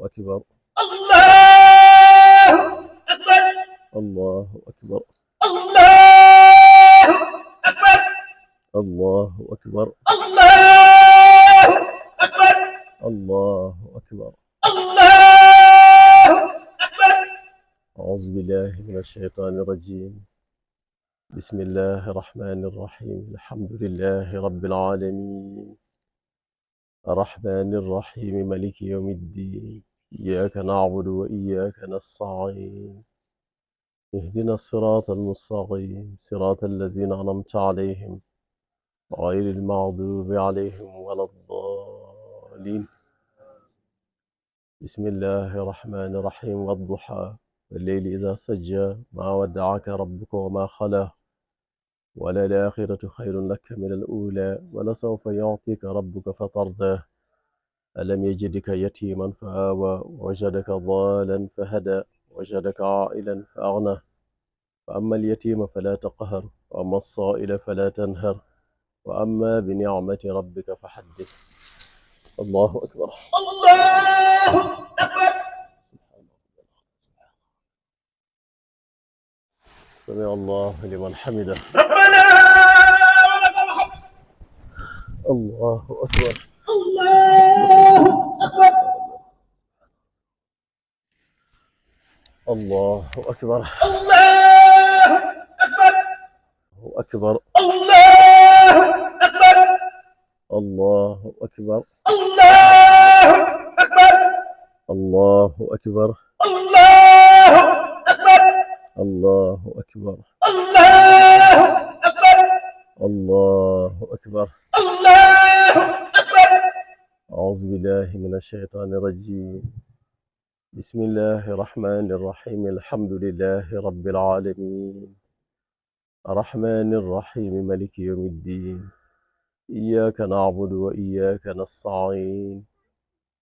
أكبر. الله أكبر. الله أكبر. الله أكبر. الله أكبر. الله أكبر. الله أكبر. الله أكبر. أعوذ بالله من الشيطان الرجيم. بسم الله الرحمن الرحيم. الحمد لله رب العالمين، الرحمن الرحيم، مالك يوم الدين. إياك نعبد وإياك نستعين. اهدنا الصراط المستقيم، صراط الذين أنعمت عليهم غير المغضوب عليهم ولا الضالين. بسم الله الرحمن الرحيم. والضحى والليل إذا سجى، ما ودعك ربك وما خلا، وللآخرة خير لك من الأولى، ولسوف يعطيك ربك فترضى. ألم يجدك يتيما فآوى، ووجدك ضالا فهدى، ووجدك عائلا فأغنى. فأما اليتيم فلا تقهر، وأما الصائل فلا تنهر، وأما بنعمة ربك فحدث. الله أكبر. الله أكبر. سمع الله لمن حمده. ربنا ولك الحمد. الله أكبر. الله أكبر. الله أكبر. الله أكبر. أكبر. الله أكبر. الله أكبر. الله أكبر. الله أكبر. الله أكبر. الله أكبر. الله أكبر. الله أكبر. الله أكبر. أعوذ بالله من الشيطان الرجيم. بسم الله الرحمن الرحيم. الحمد لله رب العالمين، الرحمن الرحيم، مالك يوم الدين. إياك نعبد وإياك نستعين.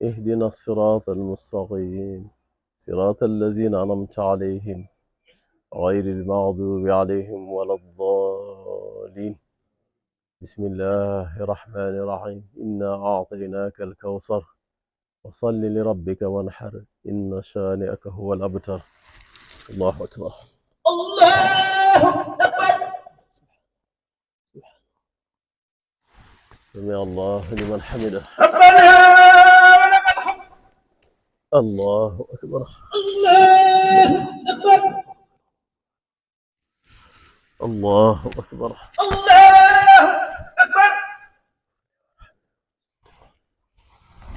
اهدنا الصراط المستقيم، صراط الذين أنعمت عليهم غير المغضوب عليهم ولا الضالين. بسم الله الرحمن الرحيم. إنا أعطيناك الكوثر، وصل لربك وانحر، إن شانئك هو الأبتر. الله أكبر. الله أكبر. سمع الله لمن حمده. ربنا ولك الحمد. الله أكبر. الله أكبر. الله أكبر.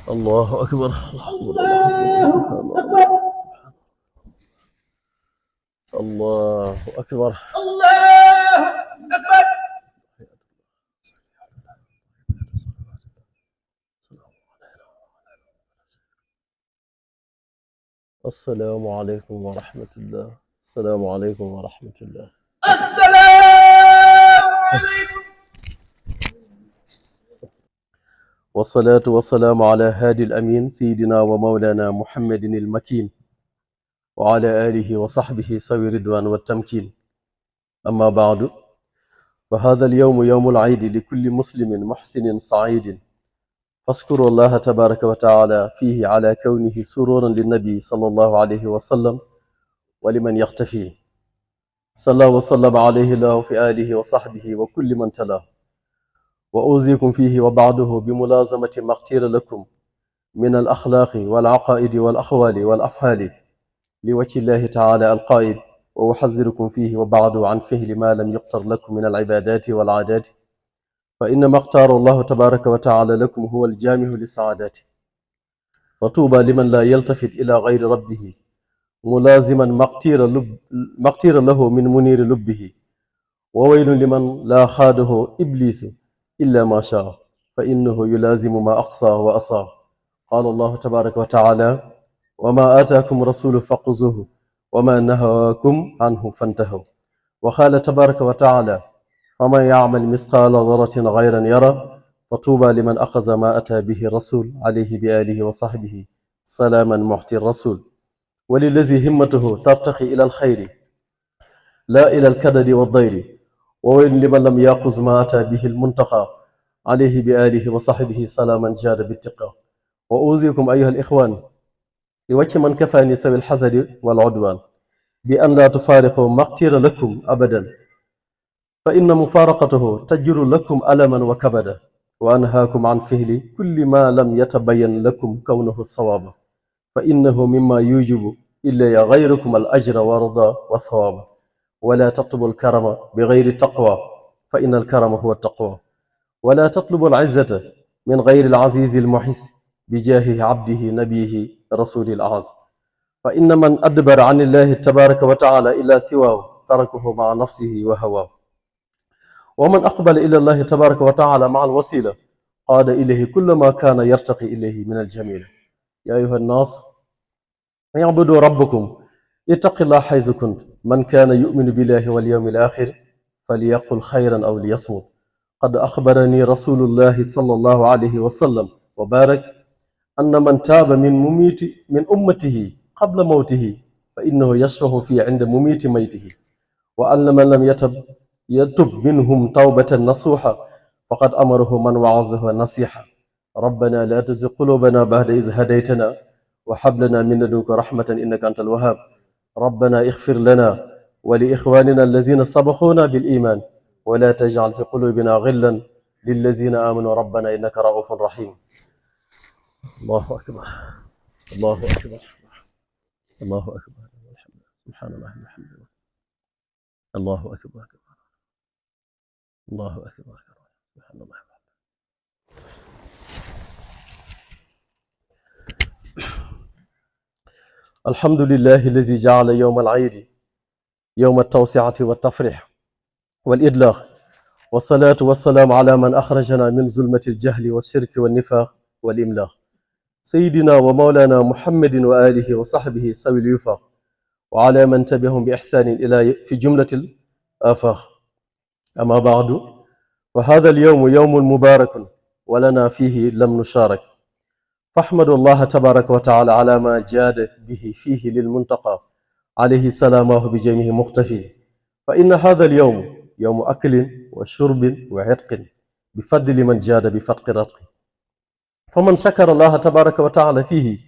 الله أكبر. الله أكبر. الله أكبر. الله أكبر. السلام عليكم ورحمة الله. السلام عليكم ورحمة الله. السلام عليكم. والصلاة والسلام على هادي الأمين، سيدنا ومولانا محمد المكين، وعلى آله وصحبه سوي الرضوان والتمكين. أما بعد، فهذا اليوم يوم العيد لكل مسلم محسن سعيد، فاذكروا الله تبارك وتعالى فيه على كونه سرورا للنبي صلى الله عليه وسلم ولمن يختفيه. صلى وسلم عليه الله في آله وصحبه وكل من تلاه. وأوصيكم فيه وبعده بملازمة ما اختير لكم من الأخلاق والعقائد والأحوال والأفعال لوجه الله تعالى القائل: وأحذركم فيه وبعد عن فعل ما لم يختر لكم من العبادات والعادات، فإنما اختار الله تبارك وتعالى لكم هو الجامع للسعادات. فطوبى لمن لا يلتفت إلى غير ربه، ملازما ما اختير له من منير لبه. وويل لمن لا خاده إبليس إلا ما شاء، فإنه يلازم ما أقصى وأصى. قال الله تبارك وتعالى: وما آتاكم رسول فخذوه وما نهاكم عنه فانتهوا. وقال تبارك وتعالى: ومن يعمل مثقال ذرة غيرا يرى. فطوبى لمن أخذ ما أتى به الرسول عليه بآله وصحبه سلاما محتي الرسول. وللذي همته ترتقي إلى الخير لا إلى الكدد والضير. وويل لمن لم يأخذ ما أتى به المنتقى عليه بآله وصحبه سلاما جاد بالتقى. وأوصيكم أيها الإخوان لوجه من كفاني سوي الحسد والعدوان بأن لا تفارقوا ما اختير لكم أبدا، فإن مفارقته تجر لكم ألما وكبدا، وأنهاكم عن فعل كل ما لم يتبين لكم كونه الصواب، فإنه مما يوجب إلا غيركم الأجر والرضا والثواب. ولا تطلبوا الكرم بغير التقوى، فإن الكرم هو التقوى. ولا تطلبوا العزة من غير العزيز المحس بجاه عبده نبيه رسول الأعز، فإن من أدبر عن الله تبارك وتعالى إلا سواه تركه مع نفسه وهواه، ومن أقبل إلى الله تبارك وتعالى مع الوسيلة قاد إليه كل ما كان يرتقي إليه من الجميل. يا أيها الناس اعبدوا ربكم، اتق الله حيث كنت، من كان يؤمن بالله واليوم الآخر فليقل خيرا أو ليصمت. قد أخبرني رسول الله صلى الله عليه وسلم وبارك أن من تاب من أمته قبل موته فإنه يشفع في عند مميت ميته، وأن من لم يتب منهم توبة نصوحة فقد أمره من وعظه نصيحة. ربنا لا تزغ قلوبنا بعد إذ هديتنا وهب لنا من لدنك رحمة إنك أنت الوهاب. ربنا اغفر لنا ولإخواننا الذين سبقونا بالإيمان ولا تجعل في قلوبنا غلا للذين آمنوا ربنا إنك رؤوف رحيم. الله أكبر، الله أكبر، الله أكبر، سبحان الله والحمد لله، الله أكبر، الله أكبر، سبحان الله. الحمد لله الذي جعل يوم العيد يوم التوسعة والتفريح والإدلاغ، والصلاة والسلام على من أخرجنا من ظلمة الجهل والشرك والنفاق والإملاق، سيدنا ومولانا محمد وآله وصحبه سوي الوفاق، وعلى من تبعهم بإحسان إلى في جملة الآفاق. أما بعد، فهذا اليوم يوم مبارك ولنا فيه لم نشارك، فاحمد الله تبارك وتعالى على ما جاد به فيه للمنتقى عليه سلامه بجميع مختفي، فإن هذا اليوم يوم أكل وشرب وعتق بفضل من جاد بفتق رتق، فمن شكر الله تبارك وتعالى فيه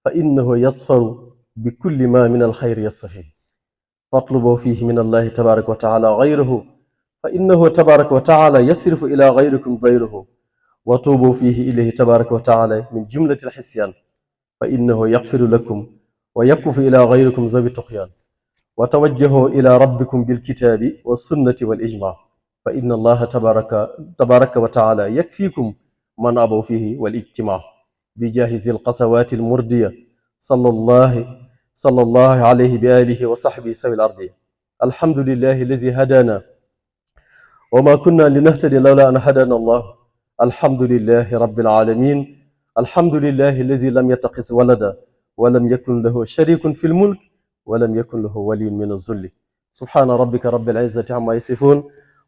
فإنه يصفر بكل ما من الخير يصفيه، فاطلبوا فيه من الله تبارك وتعالى غيره فإنه تبارك وتعالى يصرف إلى غيركم ضيره، وتوبوا فيه إليه تبارك وتعالى من جملة الحسيان فإنه يغفر لكم ويكف إلى غيركم ذوي الطغيان، وتوجهوا إلى ربكم بالكتاب والسنة والإجماع فإن الله تبارك وتعالى يكفيكم من أبوا فيه والاجتماع، بجاه ذي القسوات المردية صلى الله عليه بآله وصحبه سوي الأرض. الحمد لله الذي هدانا وما كنا لنهتدي لولا أن هدانا الله. الحمد لله رب العالمين. الحمد لله الذي لم يتخذ ولدا ولم يكن له شريك في الملك ولم يكن له ولي من الذل. سبحان ربك رب العزة عما يصفون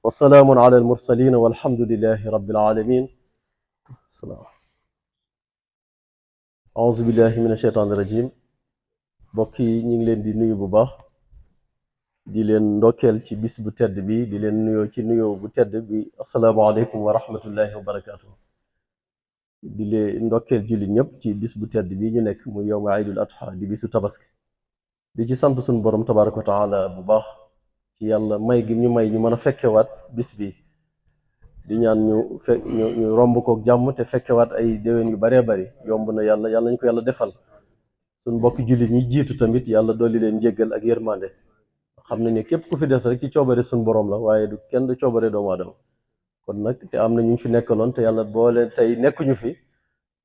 وسلام على المرسلين والحمد لله رب العالمين. السلام. أعوذ بالله من الشيطان الرجيم. mbokk yi ñu ngi leen di nuyu bu baax di leen ndokkeel ci bis bu tedd bi di leen nuyoo ci nuyoo bu tedd bi asalaamaaleykum wa rahmatullahi wa barakaatu. di leen ndokkeel jullit ñëpp ci bis bu tedd bi ñu nekk muy yowma aydul adha di bisu tabaski, di ci sant suñu borom tabaraka wa taala bu baax ci yàlla may gi ñu may ñu mën a fekkewaat bis bi, di ñaan ñu romb kook jàmm te fekkewaat ay déwén yu baree bari. yomb na yàlla nañ ko yàlla defal. suñ mbokk jullit ñi jiitu tamit yàlla dolli leen njéggal ak yërmande, xam nañ ne képp ku fi des rek ci coobare suñ borom la, waaye du kenn du coobare doomu aadama. kon nag te am na ñu fi nekkaloon te yàlla boole tey nekkuñu fi,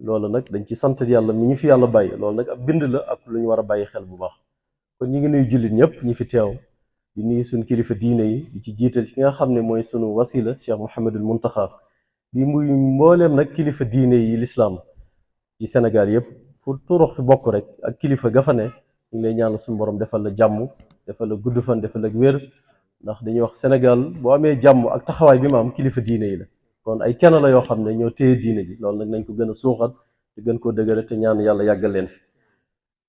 loolu nag dañ ci sant yàlla mi ñu fi yàlla bàyyi. loolu nag ab bind la ak lu ñu war a bàyyi xel bu baax. kon ñi ngi nuyu jullit ñëpp ñi fi teew, di nuyu suñ kilifa diine yi, di ci jiital ki nga xam ne mooy sunu wasila Cheikh Mouhamadul Muntaxa, di muy mbooleem nag kilifa diine yi lislaam ci Sénégal yëpp, fu turux fi bokk rek ak kilifa ga fa ne, ñu ngi lay ñaanal suñu borom defal la jàmm, defal la gudd fan, defal la wér, ndax dañuy wax Sénégal boo amee jàmm ak taxawaay bi ma am kilifa diine yi la. kon ay kenn la yoo xam ne ñoo téye diine ji, loolu nag nañ ko gën a suuxat te gën koo dëgëre te ñaan yàlla yàggal leen fi.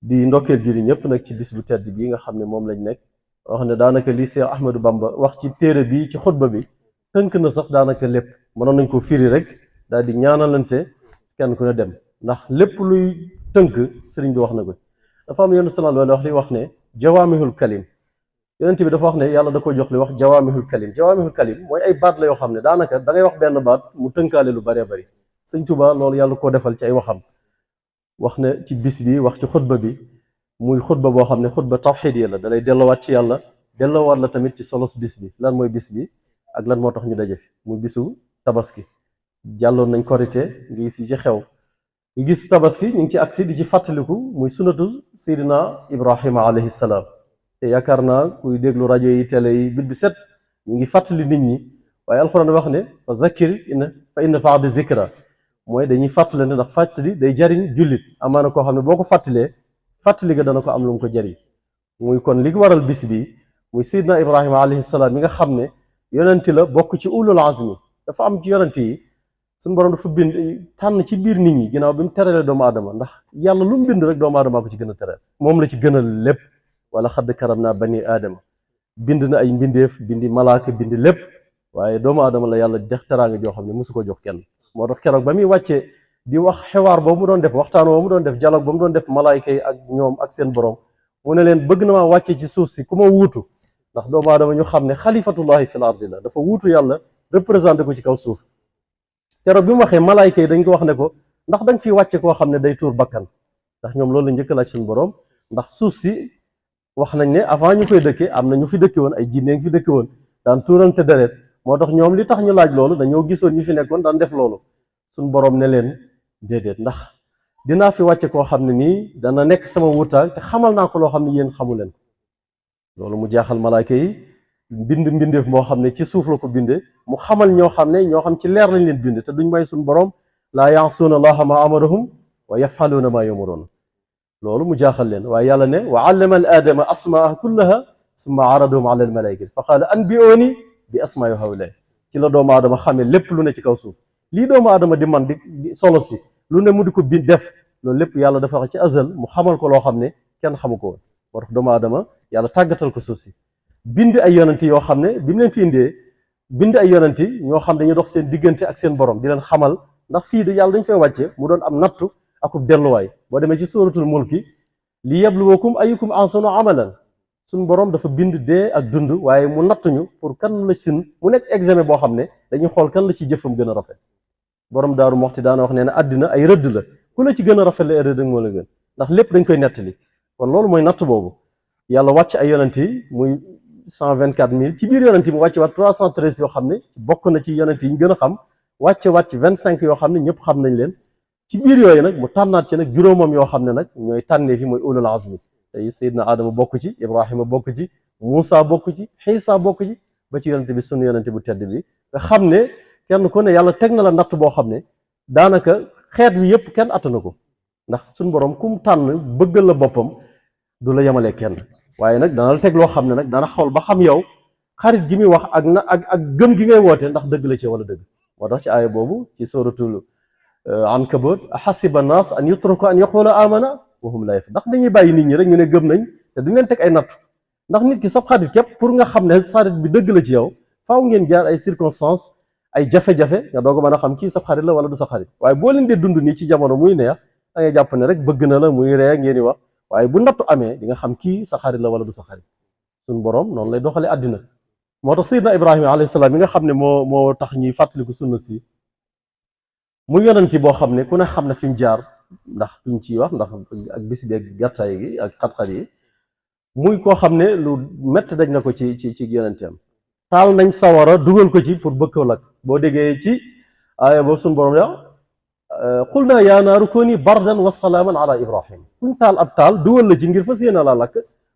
di ndokkeel julli ñëpp nag ci bis bu tedd bii nga xam ne moom lañ nekk, wax ne daanaka li Cheikh Ahmadou Bamba wax ci téere bi ci xutba bi tënk na sax daanaka lépp. mënoon nañ ko firi rek daal di ñaanalante kenn ku ne dem, ndax lépp luy tënk sëriñ bi wax na ko. dafa am yonent sallallahu alayhi wa sallam wax ne jawaamihul kalim yonent bi dafa wax ne yàlla da ko jox li wax jawaamihul kalim mooy ay baat la yoo xam ne daanaka da ngay wax benn baat mu tënkaale lu bëree bëri sëñ Tuubaa loolu yàlla koo defal ci ay waxam wax na ci bis bi wax ci xutba bi muy xutba boo xam ne xutba tawxiid yi la dalay delloowaat ci yàlla delloowaat la tamit ci solos bis bi lan mooy bis bi ak lan moo tax ñu daje fi muy bisu tabaski jàlloon nañ korite ngi si ci xew ñu gis tabaski ñu ngi ci agsi di ci fàttaliku muy sunatu seydina ibrahima alayhi salaam te yaakaar naa kuy déglu rajo yi télé yi bit bi set ñu ngi fàttali nit ñi waaye alxuraan wax ne fa zakkir fa inna ba'da zikra mooy dañuy fàttalante ndax fàttali day jariñ jullit amaana koo xam ne boo ko fàttalee fàttali ga dana ko am lu mu ko jariñ muy kon li waral bis bi muy seydina ibrahima alayhi salaam mi nga xam ne yonenti la bokk ci ulul azmi dafa am ci yonent yi suñu borom dafa bind tànn ci biir nit ñi ginnaaw bi mu teralee doomu aadama ndax yàlla lu mu bind rek doomu aadama ko ci gën a teral moom la ci gënal lépp wala xadd karam naa bani aadama bind na ay mbindeef bindi malaaka bindi lépp waaye doomu aadama la yàlla dex teraanga joo xam ne mosu ko jox kenn moo tax keroog ba muy wàccee di wax xewaar boobu mu doon def waxtaan boobu mu doon def dialogue ba mu doon def malaayka yi ak ñoom ak seen borom mu ne leen bëgg na maa wàccee ci suuf si ku ma wuutu ndax doomu aadama ñu xam ne xalifatullahi fil ardi la dafa wuutu yàlla représenté ko ci kaw suuf keroog bi mu waxee malaayka yi dañ ko wax ne ko ndax dañ fi wàcce koo xam ne day tuur bakkan ndax ñoom loolu la njëkk laaj suñu borom ndax suuf si wax nañ ne avant ñu koy dëkkee am na ñu fi dëkke woon ay jinne ngi fi dëkke woon daan tuurante deret moo tax ñoom li tax ñu laaj loolu dañoo gisoon ñu fi nekkoon daan def loolu suñu borom ne leen déedéet ndax dinaa fi wàcce koo xam ne nii dana nekk sama wutaal te xamal naa ko loo xam ne yéen xamu leen loolu mu jaaxal malaayka yi mbindeef moo xam ne ci suuf la ko binde mu xamal ñoo xam ci leer lañ leen bind te duñ may suñu borom laa yaasuuna allaha ma amarahum wa yafaluuna ma yamuruun loolu mu jaaxal leen waaye yàlla ne wa allama al aadama asmaa kullaha summa aradahum ala al malaikati fa qaala anbi'uuni bi asmaai haula ci la doomu aadama xamee lépp lu ne ci kaw suuf lii doomu aadama di man di solo si lu ne mu di ko bi def loolu lépp yàlla dafa wax ci azal mu xamal ko loo xam ne kenn xamu ko woon moo tax doomu aadama yàlla tàggatal ko suuf si bind ay yonanti yoo xam ne bi mu leen fi indee bind ay yonanti ñoo xam dañuy dox seen diggante ak seen borom di leen xamal ndax fii de yàlla dañ fay wàcce mu doon am nattu akub delluwaay boo demee ci suratul mulki li yabluwakum ayyukum ahsanu amalan suñ borom dafa bind dee ak dund waaye mu nattuñu pour kan la sin mu nekk examen boo xam ne dañuy xool kan la ci jëfam gën a rafet borom daaru moxti daana wax nee na àddina ay rëdd la ku la ci gën a rafet la ay rëdd moo la gën ndax lépp dañ koy nettali kon loolu mooy natt boobu yàlla wàcc ay yonent yi muy 124 000 ci biir yonent yi mu wàcce waat 313 yoo xam ne bokk na ci yonent yi ñu gën a xam wàcce 25 yoo xam ne ñëpp xam nañ leen ci biir yooyu nag mu tànnaat ci nag juróomam yoo xam ne nag ñooy tànnee fi mooy ulul azmi tey Seydina Adama bokk ci Ibrahima bokk ci Moussa bokk ci Xiisa bokk ci ba ci yonent bi sunu yonent bu tedd bi nga xam ne kenn ku ne yàlla teg na la natt boo xam ne daanaka xeet wi yëpp kenn attana ko ndax suñu borom ku mu tànn bëggal la boppam du la yemalee kenn waaye nag dana la teg loo xam ne nag dana xool ba xam yow xarit gi muy wax ak gëm gi ngay woote ndax dëgg la ci wala dëgg moo tax ci aaya boobu ci suratul Ankabut ahasiba naas an yutraku an yaqula amana wa hum la yaftanun ndax dañuy bàyyi nit ñi rek ñu ne gëm nañ te duñ leen teg ay nattu ndax nit ki sab xarit képp pour nga xam ne xarit bi dëgg la ci yow faaw ngeen jaar ay circonstances ay jafe-jafe nga doog a mën a xam kii sab xarit la wala du sa xarit waaye boo leen dee dund nii ci jamono muy neex da ngay jàpp ne rek bëgg na la muy ree ngeen di wax waaye bu nattu amee di nga xam kii sa xarit la wala du sa xarit suñ borom noonu lay doxalee àddina moo tax Seydina Ibrahima alayhi salaam mi nga xam ne moo tax ñuy fàttaliku sunna si mu yonanti boo xam ne ku ne xam ne fi mu jaar ndax duñ ciy wax ndax ak bis bi ak gàttaay gi ak xat-xat yi muy koo xam ne lu métti dañ na ko ci yonanteem taal nañ sawara dugal ko ci pour bëgg ko lakk boo déggee ci aaya boobu suñu borom ya qul naa yaa naaru kooni bardan wa salaaman ala ibrahim kuñ taal ab taal dugal la ci ngir fas yéene laa lakk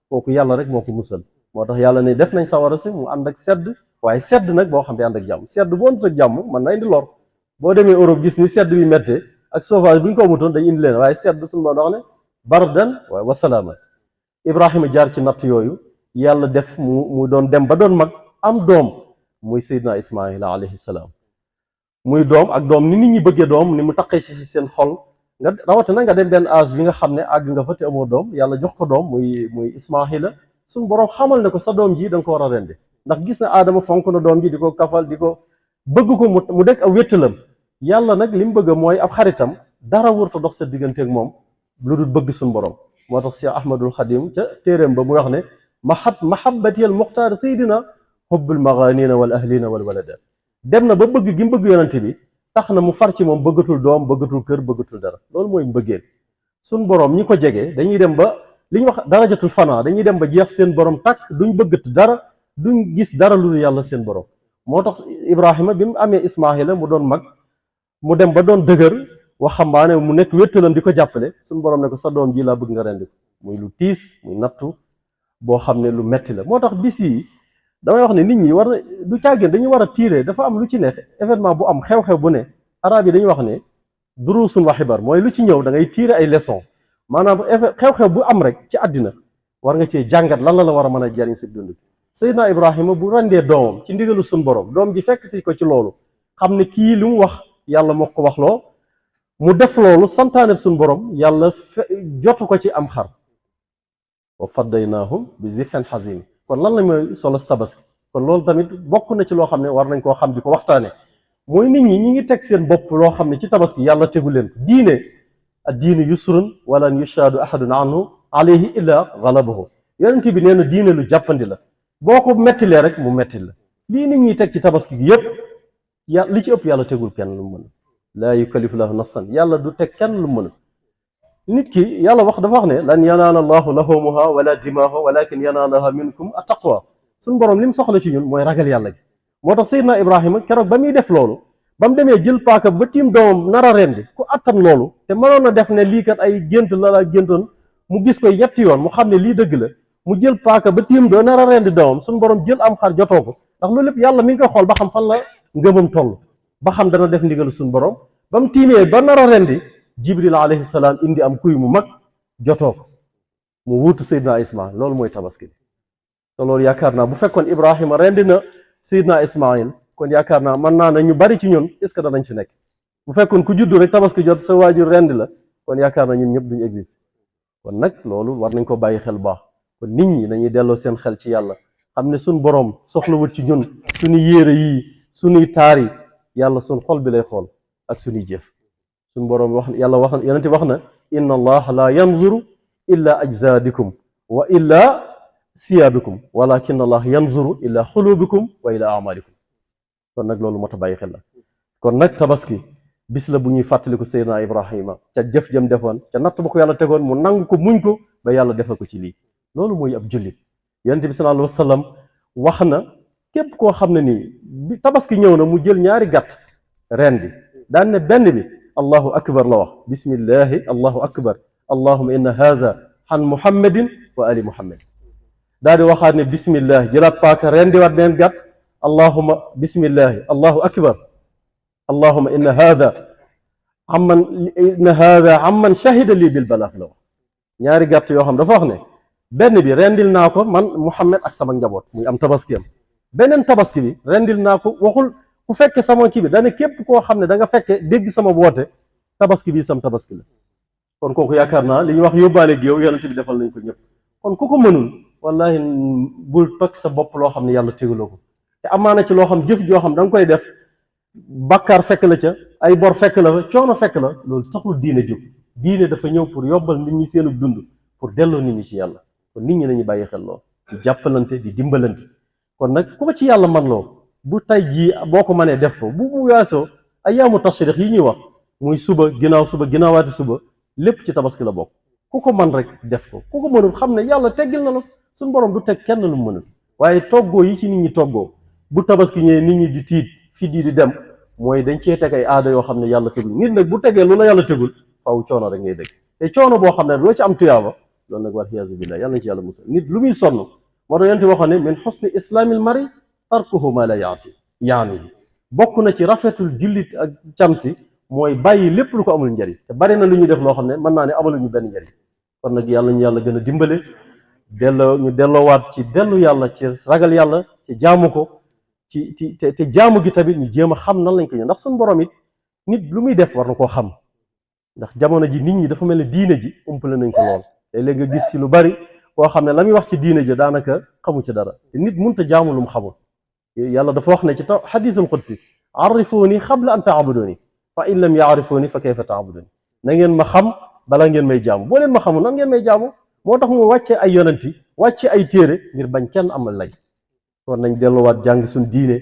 kooku yàlla rek moo ko musal moo tax yàlla ne def nañ sawara si mu ànd ak sedd waaye sedd nag boo xam ne ànd ak jàmm sedd bu ànd ak jàmm mën na indi lor boo demee Europe gis ni sedd bi méttee ak sauvage bu ñu ko amutoon dañ indi leen waaye sedd suñu borom wax ne bardan wa salaaman Ibrahima jaar ci natt yooyu yàlla def mu doon dem ba doon mag am doom muy Seydina Ismaila alayhi salaam muy doom ak doom ni nit ñi bëggee doom ni mu taqee ci seen xol nga rawatina nga dem benn âge bi nga xam ne àgg nga fa te amoo doom yàlla jox ko doom muy Ismaila suñu borom xamal ne ko sa doom ji da nga ko war a rendi ndax gis na Adama fonk na doom ji di ko kafal di ko bëgg ko mu dekk aw wéttalam yàlla nag li mu bëgg mooy ab xaritam dara wërta dox sa diggante ak moom lu dul bëgg suñu borom moo tax Cheikh Ahmadul Xadim ca téeréem ba muy wax ne mahabbati al muxtaar saydina hubbul maganina wal ahlina wal walada dem na ba bëgg gi mu bëgg yonente bi tax na mu far ci moom bëggatul doom bëggatul kër bëggatul dara loolu mooy mbëggeel suñ borom ñi ko jege dañuy dem ba li ñuy wax darajatul fana dañuy dem ba jeex seen borom tàkk duñ bëggati dara duñ gis dara lu yàlla seen borom moo tax Ibrahima bi mu amee Ismaahila mu doon mag mu dem ba doon dëgër waxambaane mu nekk wéttalam di ko jàppale suñu borom ne ko sa doom ji laa bëgg nga rendi ko muy lu tiis muy nattu boo xam ne lu metti la moo tax bis yi damay wax ne nit ñi war na du càggeen dañuy war a tiire dafa am lu ci ne événement bu am xew-xew bu ne arab yi dañuy wax ne durusun wa xibar mooy lu ci ñëw da ngay tiire ay leçon maanaam xew-xew bu am rek ci àddina war nga cee jàngat lan la war a mën a jariñ sa dund Seydina Ibrahima bu rendee doomam ci ndigalu suñu borom doom ji fekk si ko ci loolu xam ne kii li mu wax yàlla moo ko wax loo mu def loolu santaane suñu borom yàlla jotu ko ci am xar wa faddaynahum bi zibhin hazim kon lan la mooy solo tabaski kon loolu tamit bokk na ci loo xam ne war nañ koo xam di ko waxtaane mooy nit ñi ngi teg seen bopp loo xam ne ci tabaski yàlla tegu leen ko diine ad diinu yusrun wala yushaadu ahadun anhu alayhi illa galabahu yonent bi nee na diine lu jàppandi la boo ko mettilee rek mu metti la lii nit ñi teg ci tabaski gi yépp li ci ëpp yàlla tegul kenn lu mu mën laa yukallifu lahu nafsan yàlla du teg kenn lu mu mën nit ki yàlla dafa wax ne lan yanaala allahu lahumuha wala dimaaha walakin yanaalaha minkum attaqwa suñu borom li mu soxla ci ñun mooy ragal yàlla gi moo tax Seydina Ibrahima keroog ba muy def loolu ba mu demee jël paaka ba tiim doomam nar a rendi ku attan loolu te mënoon a def ne lii kat ay gént la géntoon mu gis ko yetti yoon mu xam ne lii dëgg la mu jël paaka ba tiim doo nar a rendi doomam suñu borom jël am xar jotoo ko ndax loolu lépp yàlla mi ngi koy xool ba xam fan la ngëmam toll ba xam dana def ndigal suñu borom ba mu tiimee ba nar a rendi Jibril alayhi salaam indi am kuy mu mag jotoo ko mu wuutu Seydina Ismail loolu mooy tabaski bi te loolu yaakaar naa bu fekkoon Ibrahima rendi na Seydina Ismail kon yaakaar naa mën naa ne ñu bari ci ñun est-ce que danañ ci nekk bu fekkoon ku juddu rek tabaski jot sa waajur rendi la kon yaakaar naa ñun ñëpp duñu existe kon nag loolu war nañ ko bàyyi xel baax kon nit ñi dañuy delloo seen xel ci yàlla xam ne suñ borom soxlawut ci ñun suñu yére yii suñuy taar yi yàlla suñ xol bi lay xool ak suñuy jëf suñ borom wax yàlla wax yonent wax na inna allah la yanzuru illa ajsadikum wa illa siyaabikum walakin allah yanzuru illa xulubikum wa ila amalikum kon nag loolu moo tax bàyyi xel la kon nag tabaski bis la bu ñuy fàttaliku Seydina Ibrahima ca jëf jëm defoon ca natt ba ko yàlla tegoon mu nangu ko muñ ko ba yàlla defal ko ci lii loolu mooy ab jullit yonent bi sallallahu alayhi wa sallam wax na képp koo xam ne nii bi tabaski ñëw na mu jël ñaari gàtt rendi daan ne benn bi allahu akbar la wax bismillahi allahu akbar allahuma inna haza han muhammadin wa ali muhammad daal di waxaat ne bismillahi jëlaat paaka rendiwaat neen gàtt allahuma bismillahi allahu akbar allahuma inna haada amman shahida lii bil balaax la wax ñaari gàtt yoo xam dafa wax ne benn bi rendil naa ko man Muhammad ak sama njaboot muy am tabaskiyam beneen tabaski bi rendil naa ko waxul ku fekke sama kii bi dane képp koo xam ne da nga fekke dégg sama woote tabaski bi sam tabaski la kon kooku yaakaar naa li ñuy wax yóbbaale géew yonent bi defal nañ ko ñëpp kon ku ko mënul wallahi bul toj sa bopp loo xam ne yàlla tegaloo ko te amaana ci loo xam jëf joo xam da nga koy def bàkkaar fekk la ca ay bor fekk la fa coono fekk la loolu taxul diine jóg diine dafa ñëw pour yobbal nit ñi seenu dund pour delloo nit ñi ci yàlla kon nit ñi nañu bàyyi xel loo di jàppalante di dimbalante kon nag ku ko ci yàlla man loo bu tay jii boo ko mënee def ko bu weesoo ay yaamu tashriq yi ñuy wax muy suba ginnaawaati suba lépp ci tabaski la bokk ku ko man rek def ko ku ko mënul xam ne yàlla teggil na la suñu borom du teg kenn lu mu mënul waaye toggoo yi ci nit ñi toggoo bu tabaski ñëwee nit ñi di tiit fii di dem mooy dañ cee teg ay aada yoo xam ne yàlla tegul nit nag bu tegee lu la yàlla tegul faaw coono rek ngay dégg te coono boo xam ne doo ci am tuyaaba loolu nag wal iyaazu billah yàlla nañ ci yàlla musal nit lu muy sonn moo tax yonent waxoon ne min xusni islaamil mari tarkuhu ma la yaani bokk na ci rafetul jullit ak camsi mooy bàyyi lépp lu ko amul njariñ te bari na lu ñuy def loo xam ne mën naa ne amaluñu benn njariñ kon nag yàlla ñu yàlla gën a dimbale ñu delloowaat ci dellu yàlla ci ragal yàlla ci jaamu ko te jaamu gi tamit ñu jéem a xam nan lañ ko ñëw ndax suñu borom it nit lu muy def war na koo xam ndax jamono ji nit ñi dafa mel ne diine ji umpale nañ ko lool te léegi nga gis ci lu bari koo xam ne la muy wax ci diine ji daanaka xamu ci dara te nit mënut a jaamu lu mu xamul yàlla dafa wax ne ci xadiisul qudsi arifuuni xabla an taabuduni fa in lam yaarifuuni fa kayfa taabuduni na ngeen ma xam bala ngeen may jaamu boo leen ma xamul nan ngeen may jaamu moo tax mu wàcce ay yonanti wàcce ay téere ngir bañ kenn amal lay. kon nañ delluwaat jàng suñ diine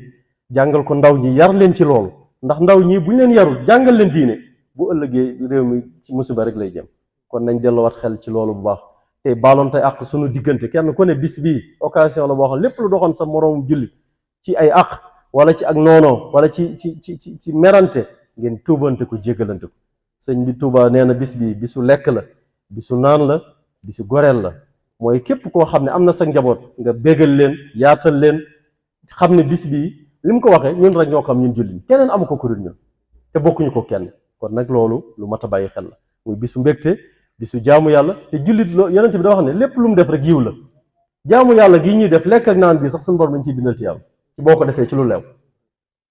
jàngal ko ndaw ñi yar leen ci loolu ndax ndaw ñi buñ leen yarul jàngal leen diine bu ëllëgee réew mi ci musiba rek lay jëm. kon nañ delluwaat xel ci loolu bu baax te baaloon tey àq suñu diggante kenn ku ne bis bii occasion la boo xam lépp lu doxoon sa moroom julli ci ay àq wala ci ak noonoo wala ci merante ngeen tuubante ko jéggalante ko. sëñ bi Tuuba nee na bis bii bisu lekk la bisu naan la bisu goreel la mooy képp koo xam ne am na sa njaboot nga bégal leen yaatal leen xam ne bis bii li mu ko waxee ñun rek ñoo ko am ñun julli keneen amu ko kuréel ñun te bokkuñu ko kenn. kon nag loolu lu mat a bàyyi xel la muy bisu mbégte bisu jaamu yàlla te jullit loo yonent bi da wax ne lépp lu mu def rek yiw la. jaamu yàlla gii ñuy def lekk ak naan bi sax suñu borom dañ ciy bindal ci yàlla ci boo ko defee ci lu leew.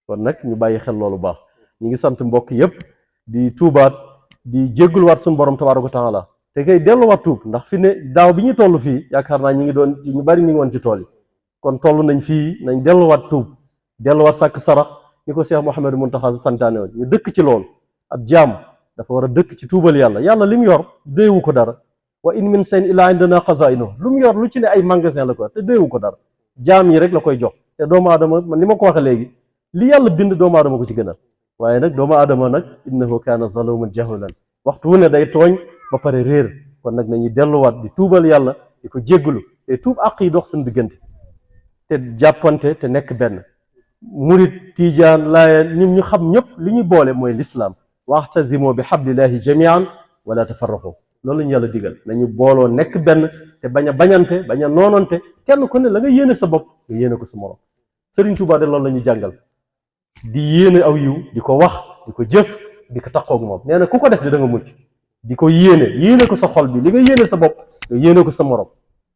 kon nag ñu bàyyi xel loolu baax ñu ngi sant mbokk yépp di tuubaat di jégguluwaat suñu borom tabaaraka wa taala te kay delluwaat tuub ndax fi ne daaw bi ñu toll fii yaakaar naa ñi ngi doon ñu bari ñi ngi woon ci tool yi kon toll nañ fii nañ delluwaat tuub delluwaat sàkk sarax ni ko Cheikh Mouhamadou Mountakha santaane woon ñu dëkk ci loolu. ab jaam dafa war a dëkk ci tuubal yàlla yàlla li mu yor déewu ko dara wa in min shay'in illaa indana xazaa'inu lu mu yor lu ci ne ay magasin la ko te déewu ko dara jaam yi rek la koy jox te doomu aadama man ni ma ko waxee léegi li yàlla bind doomu aadama ko ci gënal waaye nag doomu aadama nag innahu kaana zaluman jahulan waxtu wu ne day tooñ ba pare réer kon nag nañuy delluwaat di tuubal yàlla di ko jéggalu te tuub àq yi dox suñu diggante te jàppante te nekk benn murit tiijaan laayeen ñun ñu xam ñëpp li ñuy boole mooy lislaam waxtasimu bi hablillahi jamian wala tafarraqu loolu la ñu yàlla digal nañu booloo nekk benn te bañ a bañante bañ a noonante kenn ku ne la nga yéene sa bopp nga yéene ko sa morom. Sëriñ Tuubaa de loolu la ñu jàngal di yéene aw yiw di ko wax di ko jëf di ko taxoog moom nee na ku ko def di da nga mucc di ko yéene ko sa xol bi li nga yéene sa bopp nga yéene ko sa morom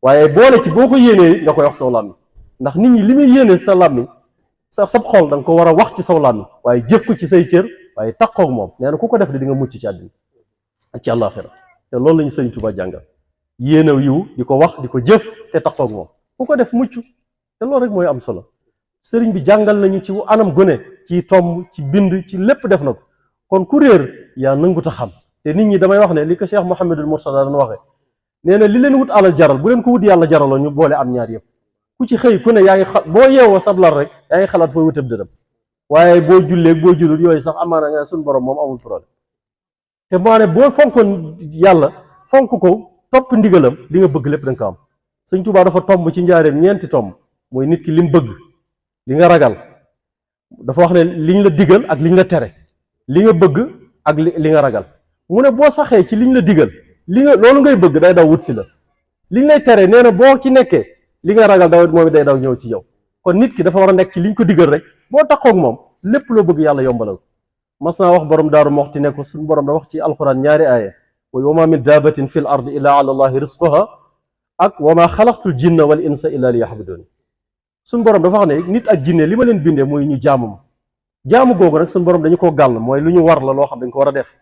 waaye boole ci boo ko yéenee nga koy wax saw làmmiñ ndax nit ñi li muy yéene sa làmmiñ sab xol da nga ko war a wax ci saw làmmiñ waaye jëf ko ci say cër waaye taxoog moom nee na ku ko def di nga mucc ci àddina ak ci àllaaxira te loolu la ñu Sëriñ Tuubaa jàngal yéene yiw di ko wax di ko jëf te taxoog moom ku ko def mucc te loolu rek mooy am solo. sëriñ bi jàngal nañu ci anam gone ci tomb ci bind ci lépp def na ko kon ku réer yaa nangut a xam te nit ñi damay wax ne li ko Cheikh Mouhamadul Mourtada doon waxee nee na li leen wut alal jaral bu leen ko wut yàlla jaraloo ñu boole am ñaar yëpp ku ci xëy ku ne yaa ngi boo yeewoo sablar rek yaa ngi xalaat fooy wutab dërëm waaye boo julleeg boo julul yooyu sax amaana nga suñu borom moom amul problème te moo ne boo fonkoon yàlla fonk ko topp ndigalam li nga bëgg lépp da nga ko am. Sëñ Tuubaa dafa tomb ci njaareem ñeenti tomb mooy nit ki li mu bëgg li nga ragal dafa wax ne liñ la digal ak liñ la tere li nga bëgg ak li nga ragal mu ne boo saxee ci liñ la digal li nga loolu ngay bëgg day daw wut si la liñ lay tere nee na boo ci nekkee li nga ragal daw moom day daw ñëw ci yow kon nit ki dafa war a nekk ci liñ ko digal rek boo taxoog moom lépp loo bëgg yàlla yombalal mas naa wax borom Daaru Muxti ne ko suñu borom da wax ci alquran ñaari aaya wa ma min daabatin fil ardi illa ala allahi rizquha ak wa ma xalaqtul jinna wal insa illa liya'budun suñu borom dafa wax ne nit ak jinne li ma leen bindee mooy ñu jaamu ma jaamu googu nag suñu borom dañu koo gàll mooy lu ñu war la loo xam dañ ko war a def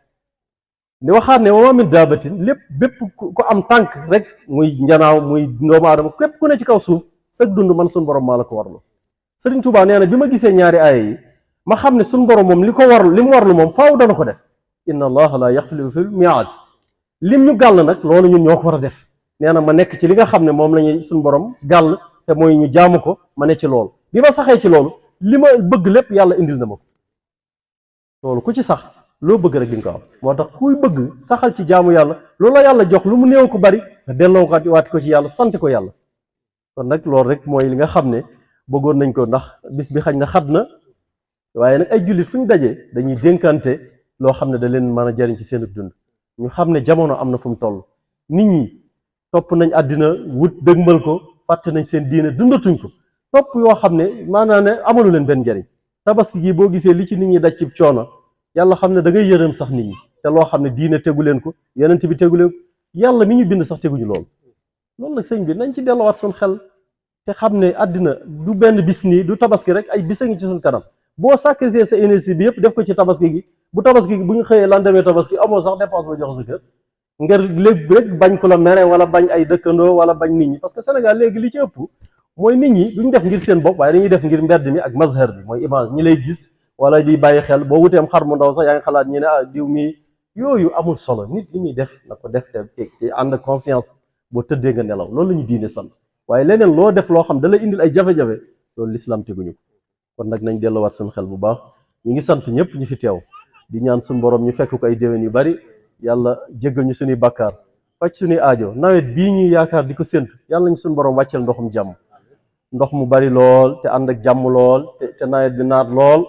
ni waxaat ne wa ma min daabatin lépp bépp ko am tànk rek muy njanaaw muy doomu aadama képp ku ne ci kaw suuf sag dund man suñu borom maa la ko warlu. Sëriñ Tuubaa nee na bi ma gisee ñaari aaya yi ma xam ne suñu borom moom li mu warlu moom faaw dana ko def inna allaha la yaxlifu fil miaad lim ñu gàll nag loolu ñun ñoo ko war a def nee na ma nekk ci li nga xam ne moom lañuy suñu borom gàll te mooy ñu jaamu ko ma ne ci loolu bi ma saxee ci loolu li ma bëgg lépp yàlla indil na ma ko loolu ku ci sax loo bëgg rek di nga ko am moo tax kuy bëgg saxal ci jaamu yàlla loolu la yàlla jox lu mu néew ko bari nga delloo waat ko ci yàlla sant ko yàlla kon nag loolu rek mooy li nga xam ne bëggoon nañ ko ndax bis bi xañ na xat na waaye nag ay jullit fu ñu dajee dañuy dénkante loo xam ne da leen mën a jariñ ci seen dund ñu xam ne jamono am na fu mu toll nit ñi topp nañ àddina wut dëgmal ko fàtte nañ seen diine dundatuñ ko topp yoo xam ne maanaam ne amalu leen benn njariñ tabaski gi boo gisee li ci nit ñi daj ci coono yàlla xam ne da ngay yërëm sax nit ñi te loo xam ne diine tegu leen ko yonent bi tegu leen ko yàlla mi ñu bind sax teguñu loolu nag sëñ bi nañ ci delluwaat suñ xel te xam ne àddina du benn bis nii du tabaski rek ay bis a ngi ci suñ kanam boo sacrifier sa énergie bi yëpp def ko ci tabaski gi bu tabaski gi bu ñu xëyee lendemain tabaski amoo sax dépense ba jox sa kër ngir léegi rek bañ ko la mere wala bañ ay dëkkandoo wala bañ nit ñi parce que Sénégal léegi li ci ëpp mooy nit ñi duñ def ngir seen bopp waaye dañuy def ngir mbedd mi ak mazhar bi mooy image ñi lay gis wala di bàyyi xel boo wuteem xar mu ndaw sax yaa ngi xalaat ñi ne diw mi yooyu amul solo nit li muy def na ko def te ànd conscience boo tëddee nga nelaw loolu la ñu diine sant waaye leneen loo def loo xam da lay indil ay jafe-jafe loolu lislaam teguñu ko kon nag nañ delluwaat suñu xel bu baax ñi ngi sant ñëpp ñi fi teew di ñaan suñu borom ñu fekk ko ay déwén yu bari yàlla jéggal ñu suñuy bàkkaar faj suñuy aajo nawet bii ñuy yaakaar di ko séntu yàlla nañu suñu borom wàcceel ndoxum jàmm ndox mu bari lool te ànd ak jàmm lool te nawet bi naat lool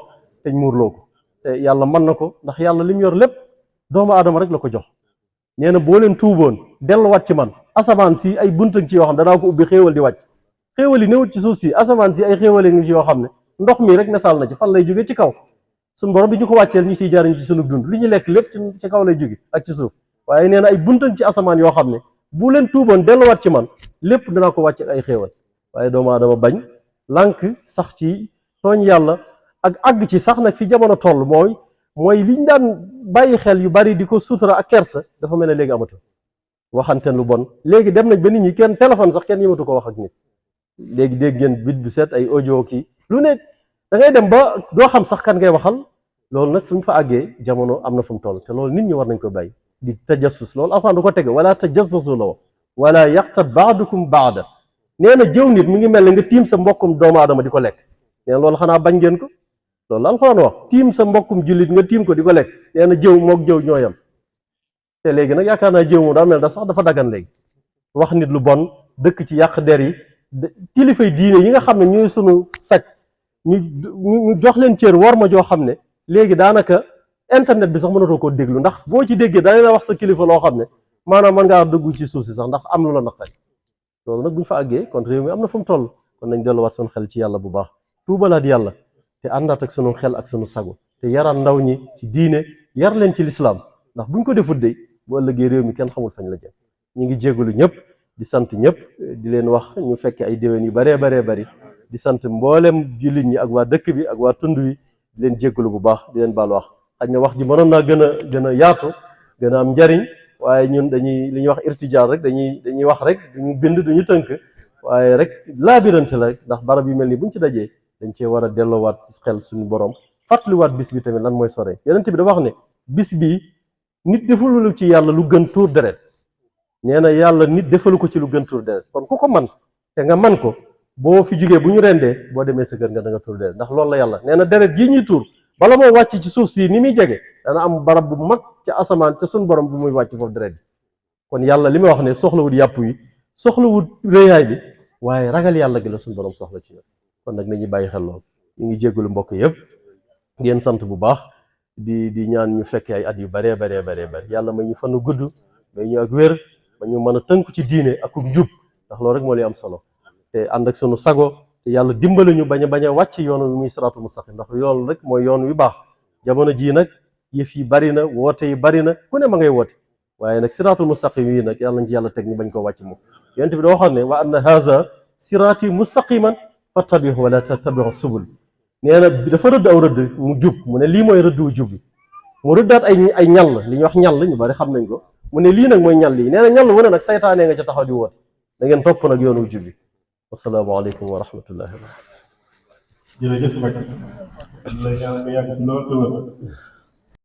te muurloo ko te yàlla mën na ko ndax yàlla li mu yor lépp doomu aadama rek la ko jox nee na boo leen tuuboon delluwaat ci man asamaan si ay buntan ci yoo xam ne danaa ko ubbi xéewal di wàcc xéewal yi newut ci suuf si asamaan si ay xéewal ngi ci yoo xam ne ndox mi rek misaal na ci fan lay jóge ci kaw suñu borom bi ñu ko wàcceel ñu ciy jariñ ci sunu dund li ñu lekk lépp ci kaw lay jóge ak ci suuf waaye nee na ay buntan ci asamaan yoo xam ne bu leen tuuboon delluwaat ci man lépp danaa ko wàcce ay xéewal waaye doomu aadama bañ lànk sax ci tooñ yàlla ak àgg ci sax nag fi jamono toll mooy liñ daan bàyyi xel yu bari di ko suutura ak kersa dafa mel ne léegi amatu waxanteen lu bon léegi dem nañ ba nit ñi kenn téléphone sax kenn yëmatu ko wax ak nit léegi dégg ngeen bit bu set ay audio kii lu ne da ngay dem ba doo xam sax kan ngay waxal loolu nag fu ñu fa àggee jamono am na fu mu toll te loolu nit ñi war nañ ko bàyyi di tajassus loolu Alxuraan du ko tege wala tajassasu la wax wala yaxtab baadukum baada nee na jëw nit mi ngi mel ne nga tiim sa mbokkum doomu aadama di ko lekk nee na loolu xanaa bañ ngeen ko loolu la Alxuraan wax tiim sa mbokkum jullit nga tiim ko di ko lekk nee na jëw mook jëw ñooyam te léegi nag yaakaar naa jëw moom daa mel da sax dafa dagan léegi wax nit lu bon dëkk ci yàq der yi kilifay diine yi nga xam ne ñooy sunu sag ñu jox leen cër war ma joo xam ne léegi daanaka internet bi sax mënatoo koo déglu ndax boo ci déggee dana la wax sa kilifa loo xam ne maanaam mën ngaa dugg ci suuf si sax ndax am lu la naqari loolu nag bu ñu fa àggee kon réew mi am na fu mu toll kon nañ delluwaat sunu xel ci yàlla bu baax tuubalaat yàlla te àndaat ak sunu xel ak sunu sago te yaraat ndaw ñi ci diine yar leen ci lislaam ndax buñ ko defut de bu ëllëgee réew mi kenn xamul fañ la jëm ñu ngi jégalu ñëpp di sant ñëpp di leen wax ñu fekke ay déwén yu baree bari di sant mboolem jullit ñi ak waa dëkk bi ak waa tund wi di leen jégalu bu baax di leen baal wax xaj na wax ji mënoon naa gën a yaatu gën a am njariñ waaye ñun dañuy li ñuy wax irtijaal rek dañuy wax rek duñu bind duñu tënk waaye rek laabirante la rek ndax barab yu mel ni buñ ci dajee dañ cee war a delloowaat xel suñu borom fàttaliwaat bis bi tamit lan mooy sore yonent bi dafa wax ne bis bi nit defalu ci yàlla lu gën tuur deret nee na yàlla nit defalu ko ci lu gën tuur deret kon ku ko man te nga man ko boo fi jugee bu ñu rendee boo demee sa kër nga da nga tuur deret ndax loolu la yàlla nee na deret jii ñuy tuur bala moo wàcc ci suuf si ni muy jege dana am barab bu mag ca asamaan ca suñu borom bu muy wàcc foofu deret bi kon yàlla li may wax ne soxlawut yàpp yi soxlawut réyaay bi waaye ragal yàlla gi la suñu borom soxla ci yoon kon nag nañuy bàyyi xel lool ñu ngi jéggalu mbokk yëpp di leen sant bu baax di ñaan ñu fekkee ay at yu baree yàlla may ñu fanu gudd may ñu ak wér ma ñu mën a tënku ci diine ak njub ndax loolu rek moo lay am solo te ànd ak sunu sago te yàlla dimbali ñu bañ a wàcc yoonu wi muy siraatul mustaqim ndax yoon rek mooy yoon wi baax jamono jii nag yëf yi bari na woote yi bari na ku ne ma ngay woote waaye nag siraatul mustaqim yi nag yàlla nañ ci yàlla teg ñu bañ koo wàcc moom yonent bi da waxoon ne wa anna haza siraati mustaqiman fattabihu wala tattabiu subul nee na dafa rëdd aw rëdd mu jub mu ne lii mooy rëdd wu jub bi mu rëddaat ay ñall li ñuy wax ñall ñu bari xam nañ ko mu ne lii nag mooy ñall yi nee na ñall wu ne nag saytaanee nga ca taxaw di woote da ngeen topp nag yoonu wu jub bi wasalaamaaleykum wa rahmatullahi wa barakatuh jërëjëf Mbacke. yàlla nga yàgg si loolu